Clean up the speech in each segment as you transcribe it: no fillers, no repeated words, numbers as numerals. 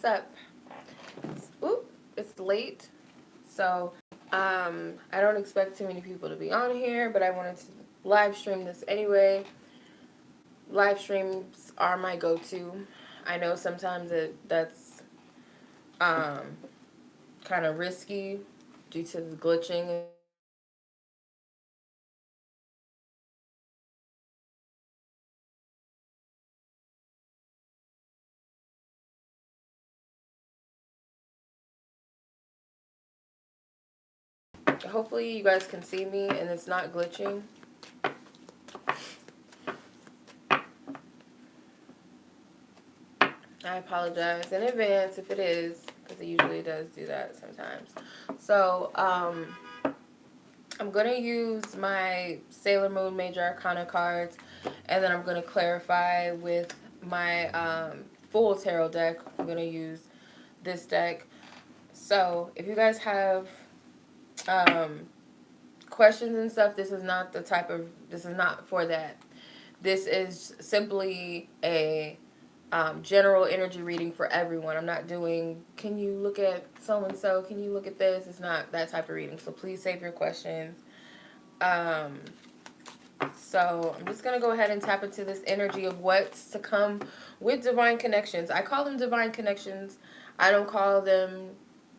what's up? Oop, it's late, so I don't expect too many people to be on here, but I wanted to live stream this anyway. Live streams are my go-to. I know sometimes that's um, kind of risky due to the glitching and stuff like that, but hopefully you guys can see me and it's not glitching. I apologize in advance if it is, because it usually does do that sometimes. So, I'm going to use my Sailor Moon Major Arcana cards, and then I'm going to clarify with my full tarot deck. I'm going to use this deck. So, if you guys have um, questions and stuff, this is not this is not for that. This is simply a general energy reading for everyone. I'm not doing, can you look at so and so? Can you look at this? It's not that type of reading. So please save your questions. Um, so I'm just going to go ahead and tap into this energy of what's to come with divine connections. I call them divine connections. I don't call them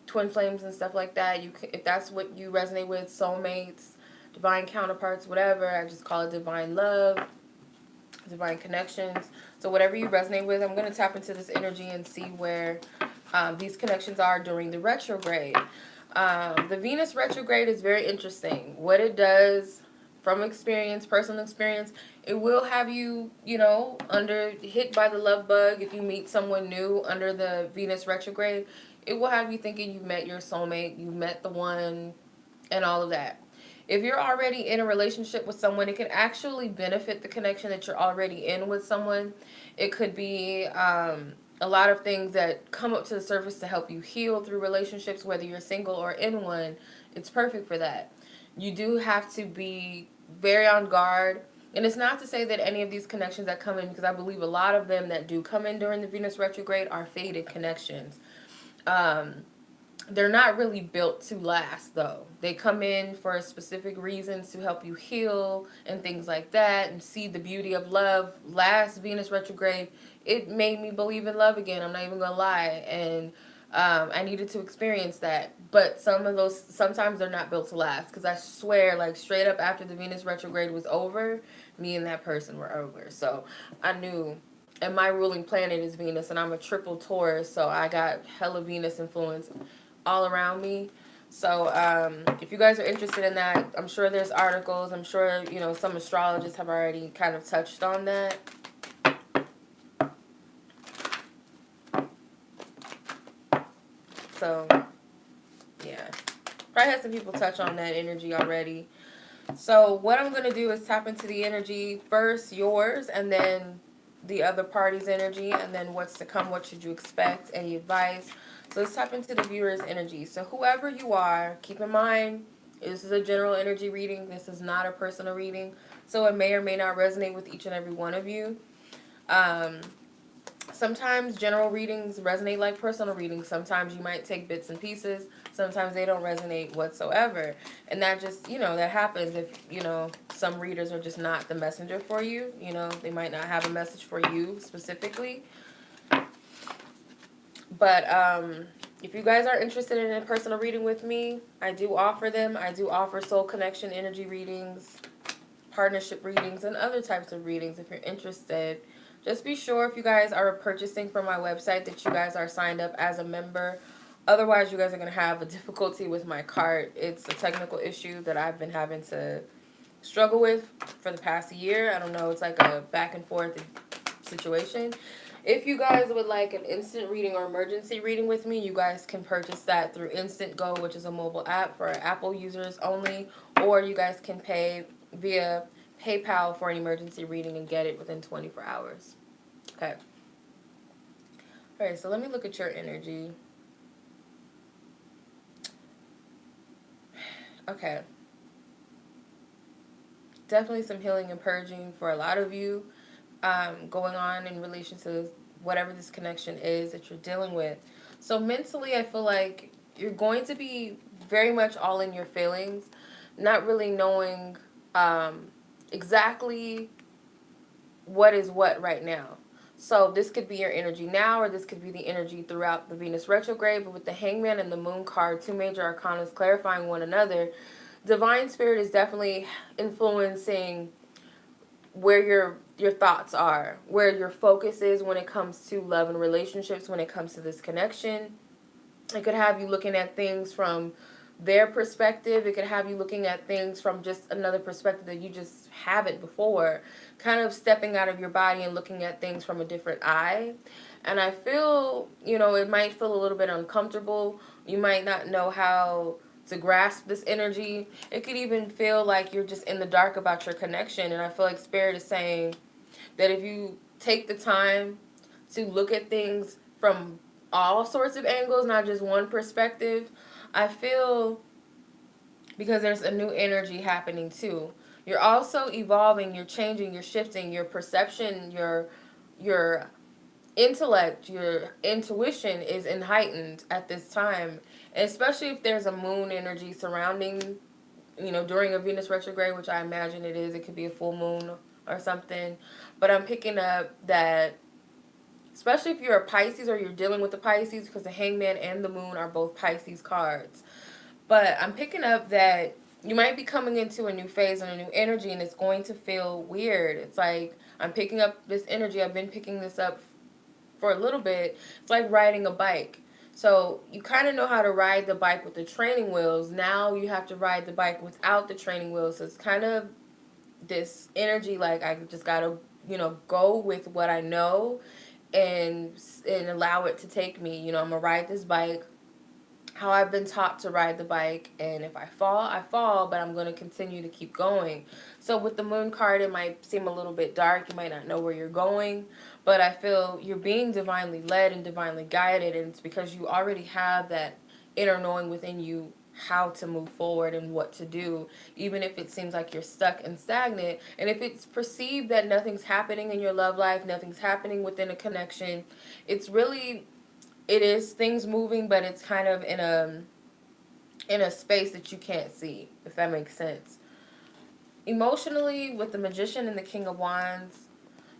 twin flames and stuff like that. If that's what you resonate with, soulmates, divine counterparts, whatever, I just call it divine love, divine connections. So whatever you resonate with, I'm going to tap into this energy and see where these connections are during the retrograde. The Venus retrograde is very interesting. What it does, from experience, personal experience, it will have you, hit by the love bug. If you meet someone new under the Venus retrograde, it will have you thinking you've met your soulmate, you've met the one, and all of that. If you're already in a relationship with someone, it can actually benefit the connection that you're already in with someone. It could be a lot of things that come up to the surface to help you heal through relationships, whether you're single or in one. It's perfect for that. You do have to be very on guard. And it's not to say that any of these connections that come in, because I believe a lot of them that do come in during the Venus retrograde are fated connections. Um, they're not really built to last, though. They come in for specific reasons to help you heal and things like that and see the beauty of love. Last Venus retrograde, it made me believe in love again. I'm not even gonna lie. And I needed to experience that. But some of those, sometimes they're not built to last, because I swear, like, straight up after the Venus retrograde was over, me and that person were over. So I knew. And my ruling planet is Venus, and I'm a triple Taurus, so I got hella Venus influence all around me. So if you guys are interested in that, I'm sure there's articles. I'm sure, some astrologists have already kind of touched on that. So, yeah. Probably had some people touch on that energy already. So what I'm going to do is tap into the energy, first yours, and then the other party's energy, and then what's to come, what should you expect, any advice. So let's tap into the viewer's energy. So whoever you are, keep in mind, this is a general energy reading. This is not a personal reading. So it may or may not resonate with each and every one of you. Sometimes general readings resonate like personal readings. Sometimes you might take bits and pieces. Sometimes they don't resonate whatsoever. And that just, that happens if, some readers are just not the messenger for you. They might not have a message for you specifically. But if you guys are interested in a personal reading with me, I do offer them. I do offer soul connection energy readings, partnership readings, and other types of readings if you're interested. Just be sure, if you guys are purchasing from my website, that you guys are signed up as a member. Otherwise, you guys are going to have a difficulty with my cart. It's a technical issue that I've been having to struggle with for the past year. I don't know. It's like a back and forth situation. If you guys would like an instant reading or emergency reading with me, you guys can purchase that through Instant Go, which is a mobile app for Apple users only. Or you guys can pay via PayPal for an emergency reading and get it within 24 hours. Okay. All right, so let me look at your energy. Okay. Definitely some healing and purging for a lot of you going on in relation to whatever this connection is that you're dealing with. So mentally, I feel like you're going to be very much all in your feelings, not really knowing exactly what is what right now. So this could be your energy now, or this could be the energy throughout the Venus retrograde. But with the Hangman and the Moon card, two major arcana clarifying one another, Divine Spirit is definitely influencing where your thoughts are, where your focus is when it comes to love and relationships, when it comes to this connection. It could have you looking at things from their perspective. It could have you looking at things from just another perspective that you just haven't before. Kind of stepping out of your body and looking at things from a different eye. And I feel, it might feel a little bit uncomfortable. You might not know how to grasp this energy. It could even feel like you're just in the dark about your connection. And I feel like Spirit is saying that if you take the time to look at things from all sorts of angles, not just one perspective, I feel, because there's a new energy happening too. You're also evolving, you're changing, you're shifting, your perception, your intellect, your intuition is heightened at this time. And especially if there's a moon energy surrounding, during a Venus retrograde, which I imagine it is. It could be a full moon or something. But I'm picking up that, especially if you're a Pisces or you're dealing with the Pisces, because the Hangman and the Moon are both Pisces cards. But I'm picking up that you might be coming into a new phase and a new energy, and it's going to feel weird. It's like I'm picking up this energy. I've been picking this up for a little bit. It's like riding a bike. So you kind of know how to ride the bike with the training wheels. Now you have to ride the bike without the training wheels. So it's kind of this energy like I just got to, go with what I know and allow it to take me. I'm going to ride this bike how I've been taught to ride the bike, and if I fall, I fall, but I'm going to continue to keep going. So with the Moon card, it might seem a little bit dark. You might not know where you're going, but I feel you're being divinely led and divinely guided, and it's because you already have that inner knowing within you how to move forward and what to do, even if it seems like you're stuck and stagnant. And if it's perceived that nothing's happening in your love life, nothing's happening within a connection, it is things moving, but it's kind of in a space that you can't see, if that makes sense. Emotionally, with the Magician and the King of Wands,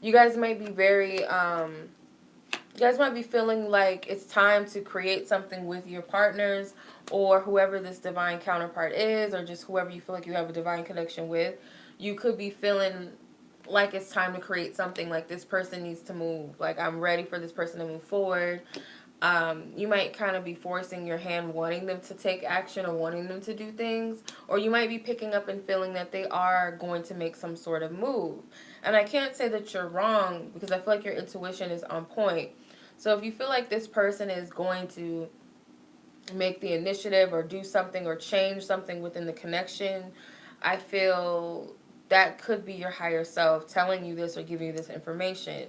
you guys might be you guys might be feeling like it's time to create something with your partners or whoever this divine counterpart is, or just whoever you feel like you have a divine connection with. You could be feeling like it's time to create something, like this person needs to move. Like, I'm ready for this person to move forward. You might kind of be forcing your hand, wanting them to take action or wanting them to do things. Or you might be picking up and feeling that they are going to make some sort of move. And I can't say that you're wrong, because I feel like your intuition is on point. So if you feel like this person is going to make the initiative or do something or change something within the connection, I feel that could be your higher self telling you this or giving you this information.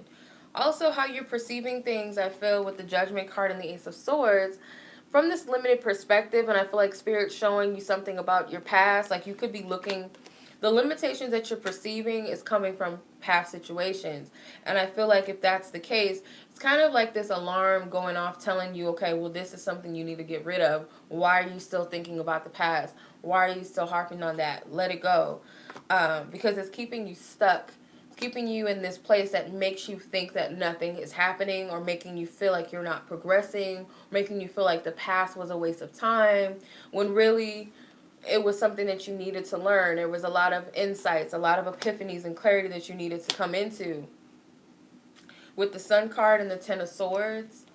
Also, how you're perceiving things, I feel, with the Judgment card and the Ace of Swords, from this limited perspective, and I feel like Spirit's showing you something about your past. Like, you could be looking, the limitations that you're perceiving is coming from past situations. And I feel like if that's the case, it's kind of like this alarm going off telling you, okay, well, this is something you need to get rid of. Why are you still thinking about the past? Why are you still harping on that? Let it go. Because it's keeping you stuck, keeping you in this place that makes you think that nothing is happening, or making you feel like you're not progressing, making you feel like the past was a waste of time, when really it was something that you needed to learn. There was a lot of insights, a lot of epiphanies and clarity that you needed to come into. With the Sun card and the Ten of Swords,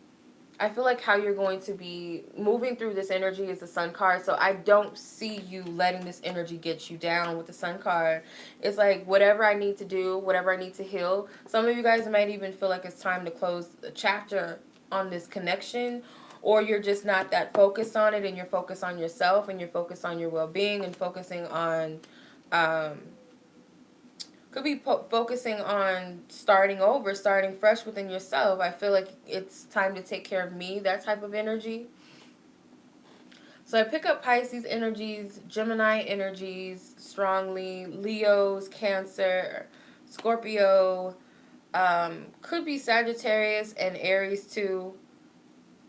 I feel like how you're going to be moving through this energy is the Sun card. So I don't see you letting this energy get you down with the Sun card. It's like whatever I need to do, whatever I need to heal. Some of you guys might even feel like it's time to close a chapter on this connection, or you're just not that focused on it, and you're focused on yourself, and you're focused on your well-being, and focusing on could be focusing on starting over, starting fresh within yourself. I feel like it's time to take care of me, that type of energy. So I pick up Pisces energies, Gemini energies strongly, Leos, Cancer, Scorpio, Could be Sagittarius and Aries too.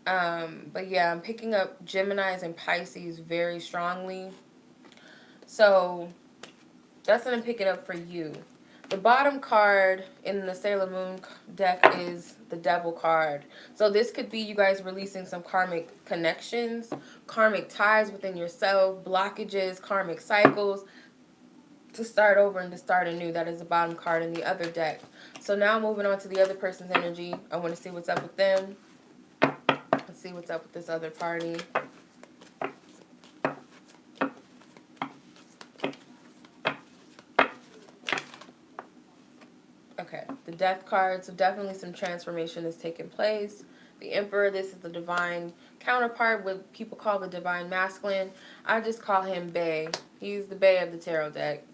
But yeah, I'm picking up Geminis and Pisces very strongly. So that's what I'm picking up for you. The bottom card in the Sailor Moon deck is the Devil card. So this could be you guys releasing some karmic connections, karmic ties within yourself, blockages, karmic cycles to start over and to start anew. That is the bottom card in the other deck. So now moving on to the other person's energy. I want to see what's up with them. Let's see what's up with this other party. Okay, the Death card, so definitely some transformation is taking place. The Emperor, this is the divine counterpart, what people call the divine masculine. I just call him Bay. He's the Bay of the tarot deck.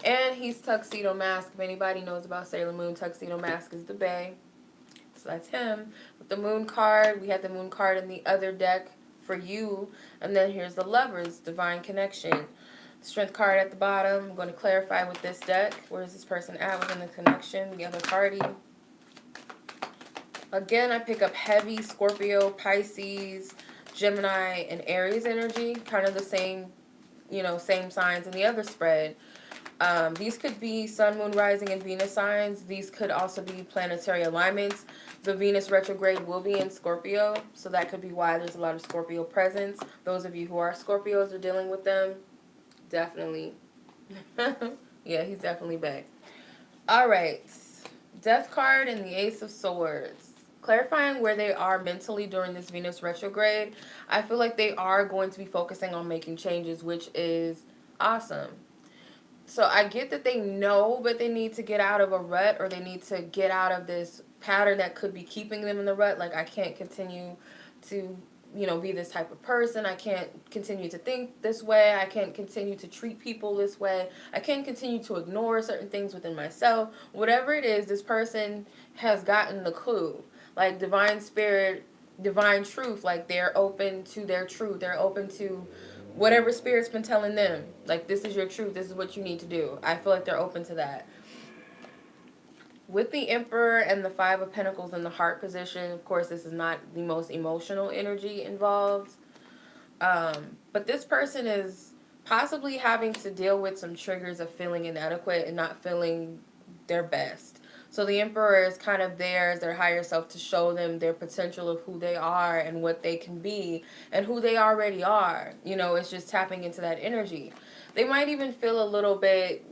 And he's Tuxedo Mask. If anybody knows about Sailor Moon, Tuxedo Mask is the Bay. So that's him. With the Moon card, we had the Moon card in the other deck for you. And then here's the Lovers, Divine Connection. Strength card at the bottom. I'm going to clarify with this deck. Where is this person at within the connection? The other party. Again, I pick up heavy Scorpio, Pisces, Gemini, and Aries energy. Kind of the same, same signs in the other spread. These could be Sun, Moon, Rising, and Venus signs. These could also be planetary alignments. The Venus retrograde will be in Scorpio, so that could be why there's a lot of Scorpio presence. Those of you who are Scorpios are dealing with them. Definitely. Yeah, he's definitely back. All right. Death card and the Ace of Swords. Clarifying where they are mentally during this Venus retrograde. I feel like they are going to be focusing on making changes, which is awesome. So I get that they know, but they need to get out of a rut, or they need to get out of this pattern that could be keeping them in the rut. Like, I can't continue to, be this type of person. I can't continue to think this way. I can't continue to treat people this way. I can't continue to ignore certain things within myself. Whatever it is, this person has gotten the clue. Like, divine spirit, divine truth, like, they're open to their truth. They're open to whatever spirit's been telling them, like, this is your truth, this is what you need to do. I feel like they're open to that. With the Emperor and the Five of Pentacles in the heart position, of course, this is not the most emotional energy involved. But this person is possibly having to deal with some triggers of feeling inadequate and not feeling their best. So the Emperor is kind of there as their higher self to show them their potential of who they are and what they can be and who they already are. It's just tapping into that energy. They might even feel a little bit,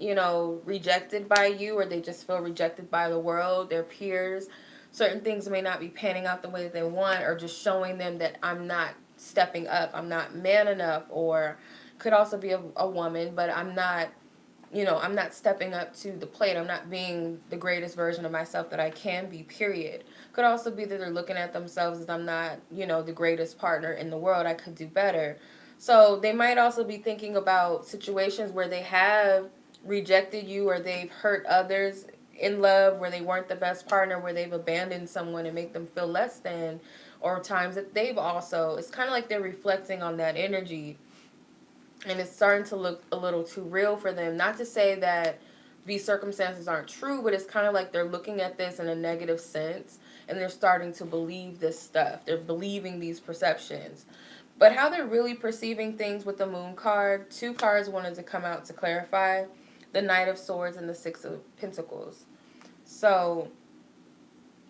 rejected by you, or they just feel rejected by the world, their peers. Certain things may not be panning out the way that they want, or just showing them that I'm not stepping up, I'm not man enough, or could also be a woman, but I'm not stepping up to the plate. I'm not being the greatest version of myself that I can be, period. Could also be that they're looking at themselves as I'm not, the greatest partner in the world. I could do better. So they might also be thinking about situations where they have rejected you, or they've hurt others in love, where they weren't the best partner, where they've abandoned someone and make them feel less than, or times that they've also, it's kind of like they're reflecting on that energy. And it's starting to look a little too real for them. Not to say that these circumstances aren't true, but it's kind of like they're looking at this in a negative sense, and they're starting to believe this stuff. They're believing these perceptions. But how they're really perceiving things with the Moon card, two cards wanted to come out to clarify: the Knight of Swords and the Six of Pentacles. So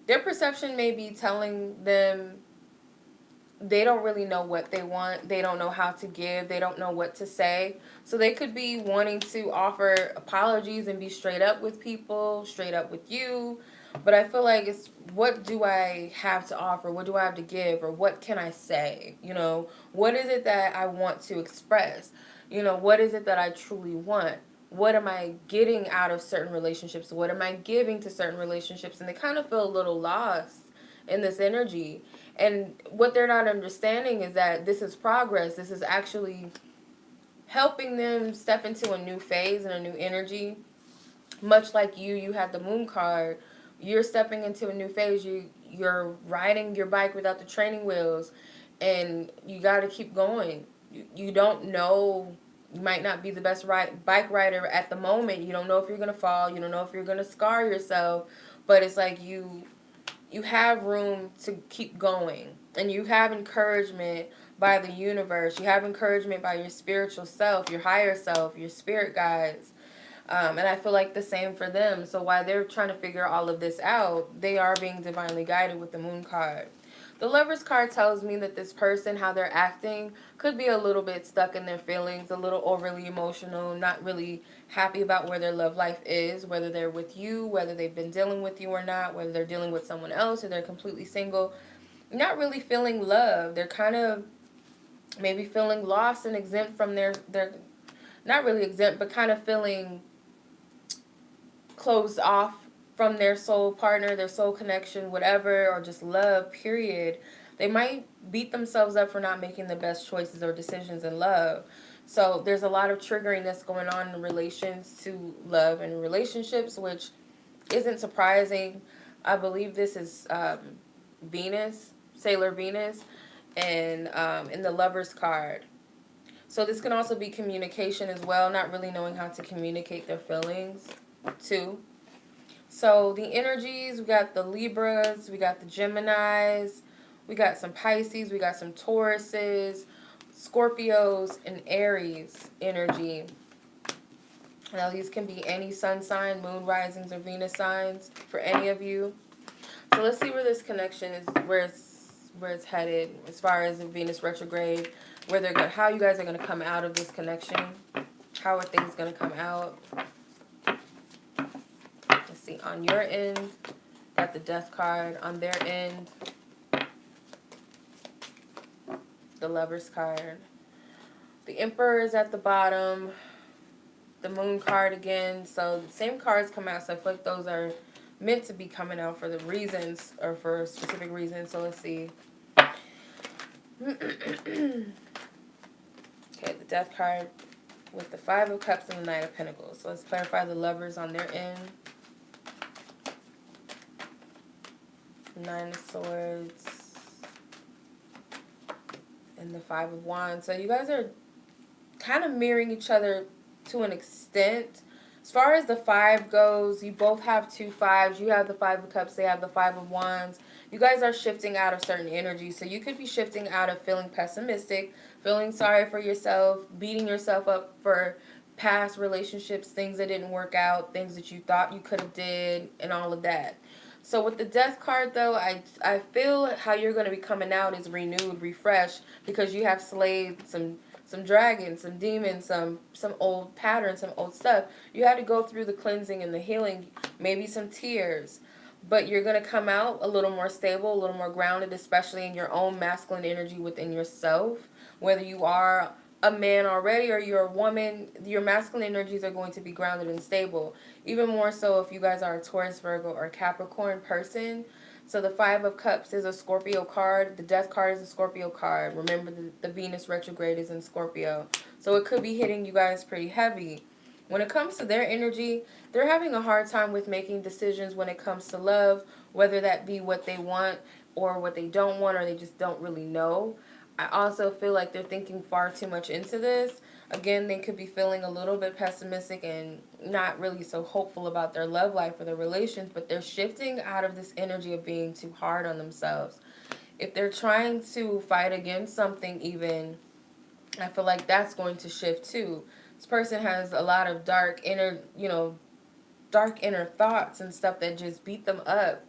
their perception may be telling them they don't really know what they want. They don't know how to give. They don't know what to say. So they could be wanting to offer apologies and be straight up with people, straight up with you. But I feel like it's, what do I have to offer? What do I have to give? Or what can I say? What is it that I want to express? What is it that I truly want? What am I getting out of certain relationships? What am I giving to certain relationships? And they kind of feel a little lost in this energy. And what they're not understanding is that this is progress. This is actually helping them step into a new phase and a new energy. Much like you had the Moon card. You're stepping into a new phase. You're riding your bike without the training wheels, and you got to keep going. You don't know. You might not be the best bike rider at the moment. You don't know if you're going to fall. You don't know if you're going to scar yourself. but it's like you have room to keep going, and you have encouragement by the universe. You have encouragement by your spiritual self, your higher self, your spirit guides. And I feel like the same for them. So while they're trying to figure all of this out, they are being divinely guided with the moon card. The Lover's card tells me that this person, how they're acting, could be a little bit stuck in their feelings, a little overly emotional, not really happy about where their love life is, whether they're with you, whether they've been dealing with you or not, whether they're dealing with someone else or they're completely single. Not really feeling love. They're kind of maybe feeling lost and exempt from their not really exempt, but kind of feeling closed off from their soul partner, their soul connection, whatever, or just love, period. They might beat themselves up for not making the best choices or decisions in love. So there's a lot of triggering that's going on in relations to love and relationships, which isn't surprising. I believe this is Venus, Sailor Venus, and in the Lover's card. So this can also be communication as well, not really knowing how to communicate their feelings too. So the energies, we got the Libras, we got the Geminis, we got some Pisces, we got some Tauruses, Scorpios, and Aries energy. Now these can be any sun sign, moon risings, or Venus signs for any of you. So let's see where this connection is, where it's headed as far as the Venus retrograde, where they're going, how you guys are going to come out of this connection. How are things going to come out? Let's see, on your end, got the Death card. On their end, the Lover's card. The Emperor is at the bottom. The Moon card again. So the same cards come out. So I feel like those are meant to be coming out for the reasons, or for specific reasons. So let's see. Okay, the Death card with the Five of Cups and the Knight of Pentacles. So let's clarify the Lovers on their end. Nine of Swords and the Five of Wands. So you guys are kind of mirroring each other to an extent. As far as the five goes, you both have two fives. You have the Five of Cups, they have the Five of Wands. You guys are shifting out of certain energies. So you could be shifting out of feeling pessimistic, feeling sorry for yourself, beating yourself up for past relationships, things that didn't work out, things that you thought you could have did, and all of that. So with the Death card, though, I feel how you're going to be coming out is renewed, refreshed, because you have slayed some dragons, some demons, some old patterns, some old stuff. You had to go through the cleansing and the healing, maybe some tears. But you're going to come out a little more stable, a little more grounded, especially in your own masculine energy within yourself. Whether you are a man already or you're a woman, your masculine energies are going to be grounded and stable. Even more so if you guys are a Taurus, Virgo, or Capricorn person. So the Five of Cups is a Scorpio card. The Death card is a Scorpio card. Remember, the Venus retrograde is in Scorpio. So it could be hitting you guys pretty heavy. When it comes to their energy, they're having a hard time with making decisions when it comes to love, whether that be what they want or what they don't want, or they just don't really know. I also feel like they're thinking far too much into this. Again, they could be feeling a little bit pessimistic and not really so hopeful about their love life or their relations, but they're shifting out of this energy of being too hard on themselves. If they're trying to fight against something even, I feel like that's going to shift too. This person has a lot of dark inner thoughts and stuff that just beat them up.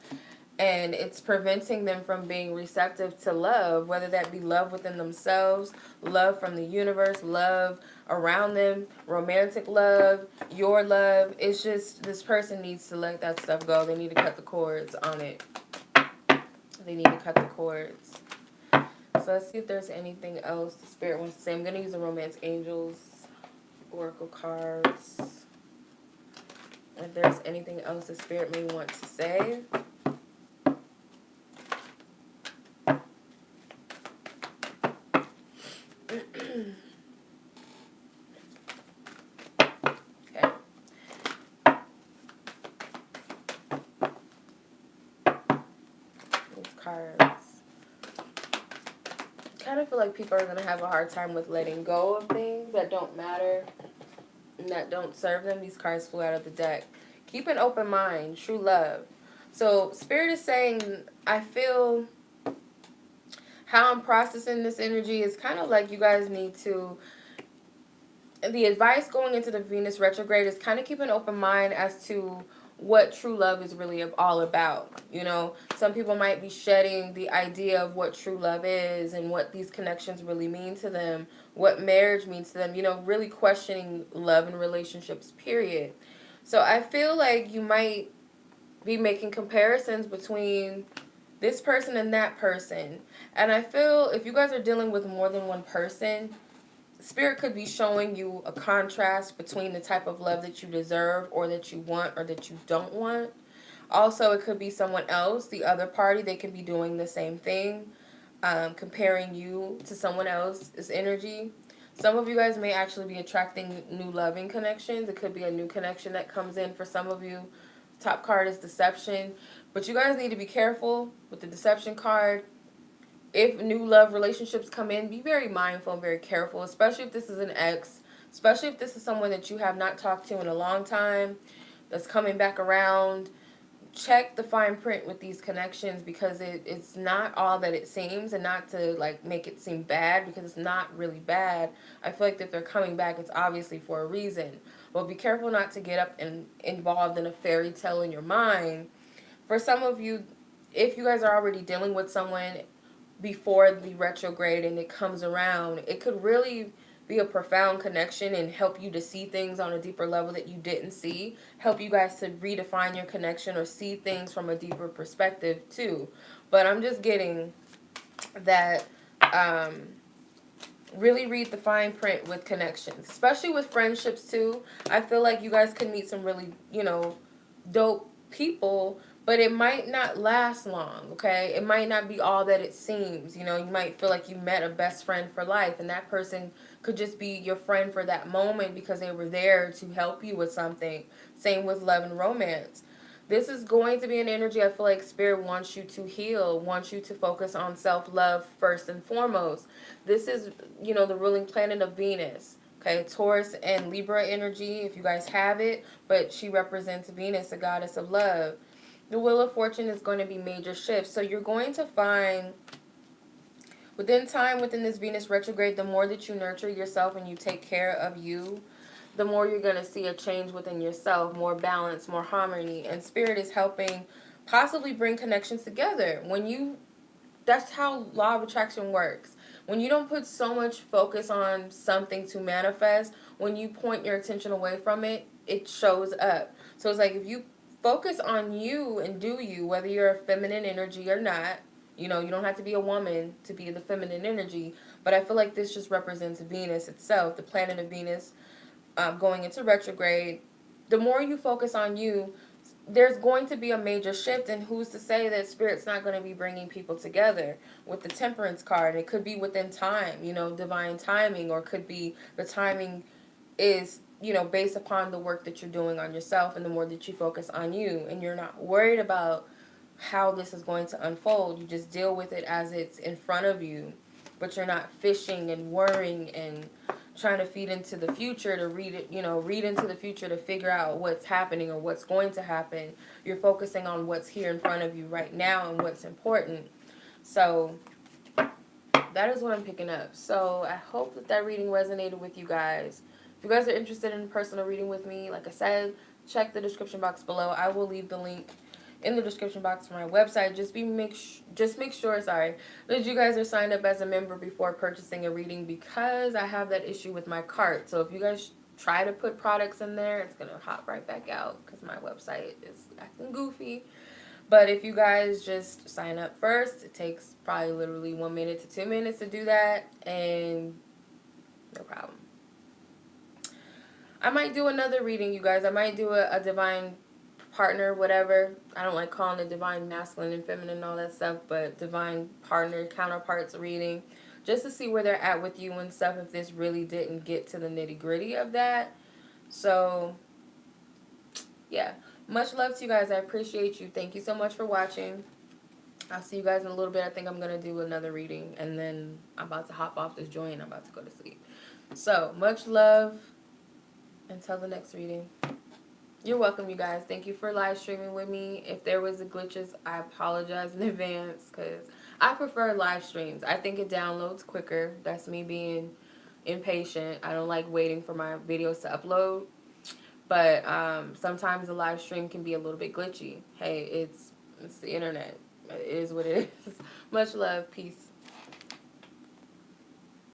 And it's preventing them from being receptive to love, whether that be love within themselves, love from the universe, love around them, romantic love, your love. It's just this person needs to let that stuff go. They need to cut the cords on it. They need to cut the cords. So let's see if there's anything else the Spirit wants to say. I'm going to use the Romance Angels Oracle cards. If there's anything else the Spirit may want to say. Cards. I kind of feel like people are going to have a hard time with letting go of things that don't matter and that don't serve them. These cards flew out of the deck. Keep an open mind. True love. So Spirit is saying, I feel how I'm processing this energy is kind of like you guys need to, the advice going into the Venus retrograde is kind of keep an open mind as to what true love is really all about. You know, some people might be shedding the idea of what true love is and what these connections really mean to them, what marriage means to them, you know, really questioning love and relationships, period. So I feel like you might be making comparisons between this person and that person. And I feel if you guys are dealing with more than one person, Spirit could be showing you a contrast between the type of love that you deserve or that you want or that you don't want. Also, it could be someone else, the other party, they can be doing the same thing, comparing you to someone else's energy. Some of you guys may actually be attracting new loving connections. It could be a new connection that comes in for some of you. Top card is deception. But you guys need to be careful with the deception card. If new love relationships come in, be very mindful and very careful, especially if this is an ex, especially if this is someone that you have not talked to in a long time that's coming back around. Check the fine print with these connections because it's not all that it seems, and not to like make it seem bad because it's not really bad. I feel like if they're coming back, it's obviously for a reason. But be careful not to get up and involved in a fairy tale in your mind. For some of you, if you guys are already dealing with someone before the retrograde and it comes around, it could really be a profound connection and help you to see things on a deeper level that you didn't see, help you guys to redefine your connection or see things from a deeper perspective too. But I'm just getting that really read the fine print with connections, especially with friendships too. I feel like you guys can meet some really, you know, dope people, but it might not last long, okay? It might not be all that it seems. You know, you might feel like you met a best friend for life, and that person could just be your friend for that moment because they were there to help you with something. Same with love and romance. This is going to be an energy I feel like Spirit wants you to heal, wants you to focus on self-love first and foremost. This is, you know, the ruling planet of Venus. Okay, Taurus and Libra energy, if you guys have it, but she represents Venus, the goddess of love. The Wheel of Fortune is going to be major shifts. So you're going to find within time, within this Venus retrograde, the more that you nurture yourself and you take care of you, the more you're going to see a change within yourself, more balance, more harmony. And Spirit is helping possibly bring connections together. That's how law of attraction works. When you don't put so much focus on something to manifest, when you point your attention away from it, it shows up. So it's like if you focus on you and do you, whether you're a feminine energy or not, you know, you don't have to be a woman to be the feminine energy. But I feel like this just represents Venus itself, the planet of Venus, going into retrograde. The more you focus on you, there's going to be a major shift, and who's to say that Spirit's not going to be bringing people together with the Temperance card? It could be within time, you know, divine timing, or could be the timing is, you know, based upon the work that you're doing on yourself, and the more that you focus on you and you're not worried about how this is going to unfold, you just deal with it as it's in front of you, but you're not fishing and worrying and trying to feed into the future to read it, you know, read into the future to figure out what's happening or what's going to happen. You're focusing on what's here in front of you right now and what's important. So that is what I'm picking up. So I hope that that reading resonated with you guys. If you guys are interested in a personal reading with me, like I said, check the description box below. I will leave the link in the description box for my website. Just make sure, that you guys are signed up as a member before purchasing a reading, because I have that issue with my cart. So if you guys try to put products in there, it's gonna hop right back out because my website is acting goofy. But if you guys just sign up first, it takes probably literally 1 minute to 2 minutes to do that, and no problem. I might do another reading, you guys. I might do a divine partner, whatever. I don't like calling it divine masculine and feminine and all that stuff, but divine partner, counterparts reading, just to see where they're at with you and stuff, if this really didn't get to the nitty gritty of that. So, yeah. Much love to you guys. I appreciate you. Thank you so much for watching. I'll see you guys in a little bit. I think I'm going to do another reading, and then I'm about to hop off this joint. I'm about to go to sleep. So, much love. Until the next reading. You're welcome, you guys. Thank you for live streaming with me. If there was glitches, I apologize in advance because I prefer live streams. I think it downloads quicker. That's me being impatient. I don't like waiting for my videos to upload. But sometimes the live stream can be a little bit glitchy. Hey, it's the internet. It is what it is. Much love. Peace.